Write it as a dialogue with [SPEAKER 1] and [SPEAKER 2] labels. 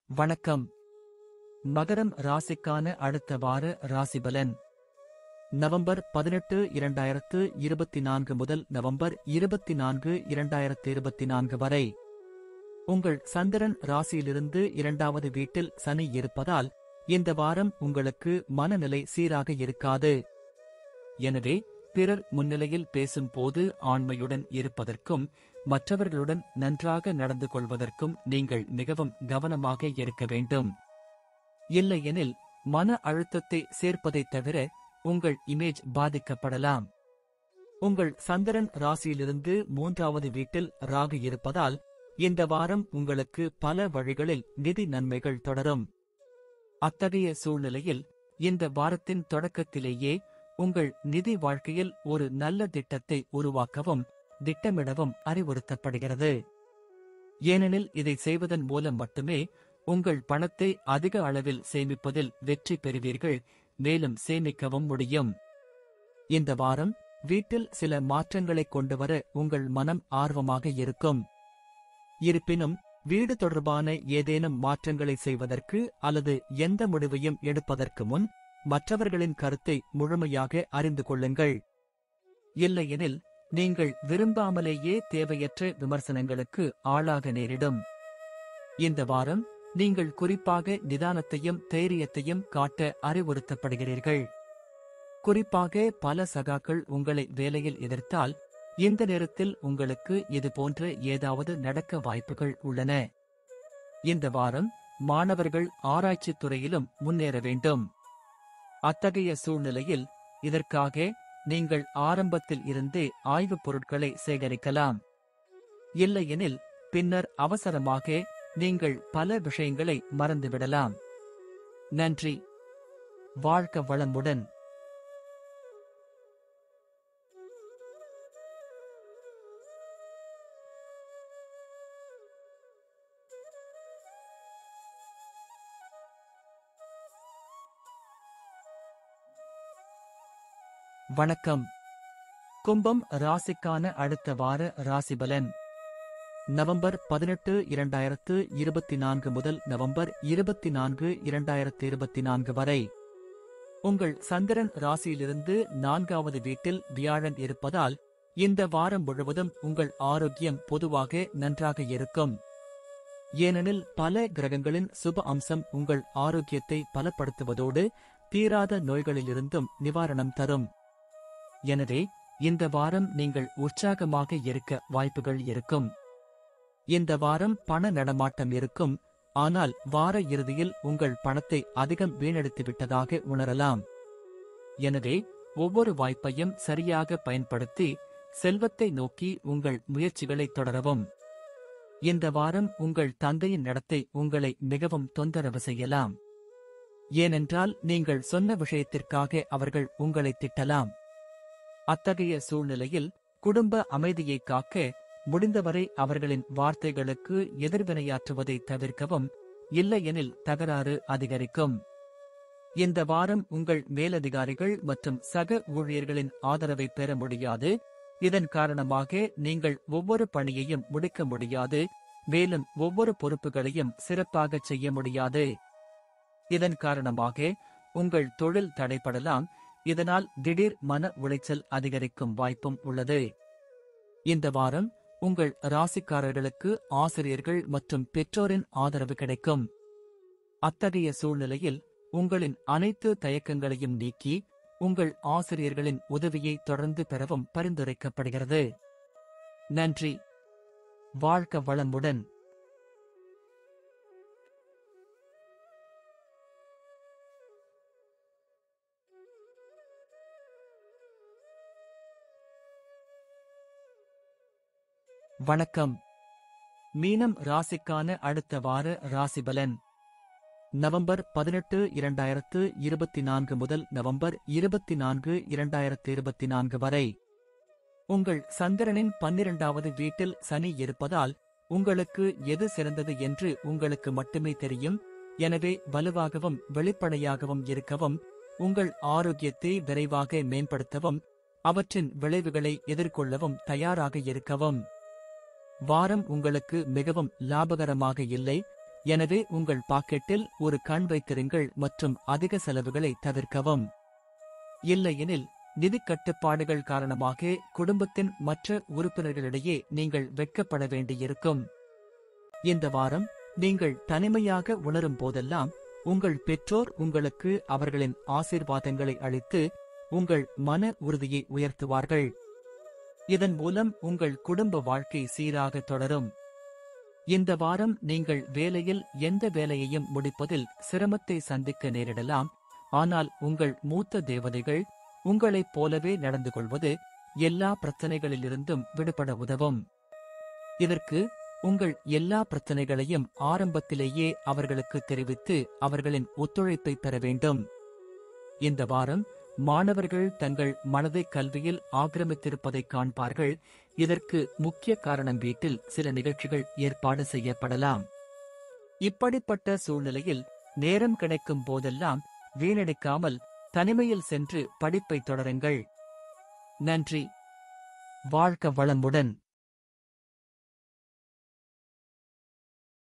[SPEAKER 1] வணக்கம். மகரம் ராசிக்கான அடுத்த வார ராசிபலன் நவம்பர் 18, 2024 முதல் நவம்பர் 24, 2024 வரை. உங்கள் சந்திரன் ராசியிலிருந்து இரண்டாவது வீட்டில் சனி இருப்பதால் இந்த வாரம் உங்களுக்கு மனநிலை சீராக இருக்காது. எனவே பிறர் முன்னிலையில் பேசும்போது ஆண்மையுடன் இருப்பதற்கும் மற்றவர்களுடன் நன்றாக நடந்து கொள்வதற்கும் நீங்கள் மிகவும் கவனமாக இருக்க வேண்டும். இல்லையெனில் மன அழுத்தத்தை சேர்ப்பதைத் தவிர உங்கள் இமேஜ் பாதிக்கப்படலாம். உங்கள் சந்திரன் ராசியிலிருந்து மூன்றாவது வீட்டில் ராகு இருப்பதால் இந்த வாரம் உங்களுக்கு பல வழிகளில் நிதி நன்மைகள் தொடரும். அத்தகைய சூழ்நிலையில் இந்த வாரத்தின் தொடக்கத்திலேயே உங்கள் நிதி வாழ்க்கையில் ஒரு நல்ல திட்டத்தை உருவாக்கவும் திட்டமிடவும் அறிவுறுத்தப்படுகிறது. ஏனெனில் இதை செய்வதன் மூலம் மட்டுமே உங்கள் பணத்தை அதிக அளவில் சேமிப்பதில் வெற்றி பெறுவீர்கள், மேலும் சேமிக்கவும் முடியும். இந்த வாரம் வீட்டில் சில மாற்றங்களை கொண்டுவர உங்கள் மனம் ஆர்வமாக இருக்கும். இருப்பினும் வீடு தொடர்பான ஏதேனும் மாற்றங்களை செய்வதற்கு அல்லது எந்த முடிவையும் எடுப்பதற்கு முன் மற்றவர்களின் கருத்தை முழுமையாக அறிந்து கொள்ளுங்கள். இல்லையெனில் நீங்கள் விரும்பாமலேயே தேவையற்ற விமர்சனங்களுக்கு ஆளாக நேரிடும். இந்த வாரம் நீங்கள் குறிப்பாக நிதானத்தையும் தைரியத்தையும் காட்ட அறிவுறுத்தப்படுகிறீர்கள். குறிப்பாக பல சகாக்கள் உங்களை வேலையில் எதிர்த்தால் இந்த நேரத்தில் உங்களுக்கு இதுபோன்ற ஏதாவது நடக்க வாய்ப்புகள் உள்ளன. இந்த வாரம் மாணவர்கள் ஆராய்ச்சித் துறையிலும் முன்னேற வேண்டும். அத்தகைய சூழ்நிலையில் இதற்காக நீங்கள் ஆரம்பத்தில் இருந்தே ஆய்வுப் பொருட்களை சேகரிக்கலாம். இல்லையெனில் பின்னர் அவசரமாக நீங்கள் பல விஷயங்களை மறந்துவிடலாம். நன்றி. வாழ்க வளமுடன். வணக்கம். கும்பம் ராசிக்கான அடுத்த வார ராசிபலன் நவம்பர் 18, 2024 முதல் நவம்பர் 24, 2024 வரை. உங்கள் சந்திரன் ராசியிலிருந்து நான்காவது வீட்டில் வியாழன் இருப்பதால் இந்த வாரம் முழுவதும் உங்கள் ஆரோக்கியம் பொதுவாக நன்றாக இருக்கும். ஏனெனில் பல கிரகங்களின் சுப அம்சம் உங்கள் ஆரோக்கியத்தை பலப்படுத்துவதோடு தீராத நோய்களிலிருந்தும் நிவாரணம் தரும். எனவே இந்த வாரம் நீங்கள் உற்சாகமாக இருக்க வாய்ப்புகள் இருக்கும். இந்த வாரம் பண நடமாட்டம் இருக்கும், ஆனால் வார இறுதியில் உங்கள் பணத்தை அதிகம் வீணடித்துவிட்டதாக உணரலாம். எனவே ஒவ்வொரு வாய்ப்பையும் சரியாக பயன்படுத்தி செல்வத்தை நோக்கி உங்கள் முயற்சிகளை தொடரவும். இந்த வாரம் உங்கள் தந்தையின் நடத்தை உங்களை மிகவும் தொந்தரவு செய்யலாம். ஏனென்றால் நீங்கள் சொன்ன விஷயத்திற்காக அவர்கள் உங்களை திட்டலாம். அத்தகைய சூழ்நிலையில் குடும்ப அமைதியை காக்க முடிந்தவரை அவர்களின் வார்த்தைகளுக்கு எதிர்வினையாற்றுவதை தவிர்க்கவும், இல்லையெனில் தகராறு அதிகரிக்கும். இந்த வாரம் உங்கள் மேலதிகாரிகள் மற்றும் சக ஊழியர்களின் ஆதரவை பெற முடியாது. இதன் காரணமாக நீங்கள் ஒவ்வொரு பணியையும் முடிக்க முடியாது, மேலும் ஒவ்வொரு பொறுப்புகளையும் சிறப்பாகச் செய்ய முடியாது. இதன் காரணமாக உங்கள் தொழில் தடைபடலாம். இதனால் திடீர் மன உளைச்சல் அதிகரிக்கும் வாய்ப்பும் உள்ளது. இந்த வாரம் உங்கள் ராசிக்காரர்களுக்கு ஆசிரியர்கள் மற்றும் பெற்றோரின் ஆதரவு கிடைக்கும். அத்தகைய சூழ்நிலையில் உங்களின் அனைத்து தயக்கங்களையும் நீக்கி உங்கள் ஆசிரியர்களின் உதவியை தொடர்ந்து பெறவும் பரிந்துரைக்கப்படுகிறது. நன்றி. வாழ்க வளமுடன். வணக்கம். மீனம் ராசிக்கான அடுத்த வார ராசிபலன் நவம்பர் 18, 2024 முதல் நவம்பர் 24, 2024 வரை. உங்கள் சந்திரனின் 12வது வீட்டில் சனி இருப்பதால் உங்களுக்கு எது சிறந்தது என்று உங்களுக்கு மட்டுமே தெரியும். எனவே வலுவாகவும் வெளிப்படையாகவும் இருக்கவும், உங்கள் ஆரோக்கியத்தை விரைவாக மேம்படுத்தவும், அவற்றின் விளைவுகளை எதிர்கொள்ளவும் தயாராக இருக்கவும். வாரம் உங்களுக்கு மிகவும் லாபகரமாக இல்லை, எனவே உங்கள் பாக்கெட்டில் ஒரு கண் வைத்திருங்கள் மற்றும் அதிக செலவுகளை தவிர்க்கவும். இல்லையெனில் நிதிக் கட்டுப்பாடுகள் காரணமாக குடும்பத்தின் மற்ற உறுப்பினர்களிடையே நீங்கள் வெட்கப்பட வேண்டியிருக்கும். இந்த வாரம் நீங்கள் தனிமையாக உணரும் போதெல்லாம் உங்கள் பெற்றோர் உங்களுக்கு அவர்களின் ஆசீர்வாதங்களை அளித்து உங்கள் மன உறுதியை உயர்த்துவார்கள். இதன் மூலம் உங்கள் குடும்ப வாழ்க்கை சீராக தொடரும். இந்த வாரம் நீங்கள் வேலையில் எந்த வேலையையும் முடிப்பதில் சிரமத்தை சந்திக்க நேரிடலாம். ஆனால் உங்கள் மூத்த தேவதைகள் உங்களைப் போலவே நடந்து கொள்வது எல்லா பிரச்சனைகளிலிருந்தும் விடுபட உதவும். இதற்கு உங்கள் எல்லா பிரச்சனைகளையும் ஆரம்பத்திலேயே அவர்களுக்கு தெரிவித்து அவர்களின் ஒத்துழைப்பை பெற வேண்டும். இந்த வாரம் மாணவர்கள் தங்கள் மனதை கல்வியில் ஆக்கிரமித்திருப்பதைக் காண்பார்கள். இதற்கு முக்கிய காரணம் வீட்டில் சில நிகழ்ச்சிகள் ஏற்பாடு செய்யப்படலாம். இப்படிப்பட்ட சூழ்நிலையில் நேரம் கிடைக்கும் போதெல்லாம் வீணடிக்காமல் தனிமையில் சென்று படிப்பை தொடருங்கள். நன்றி. வாழ்க வளமுடன்.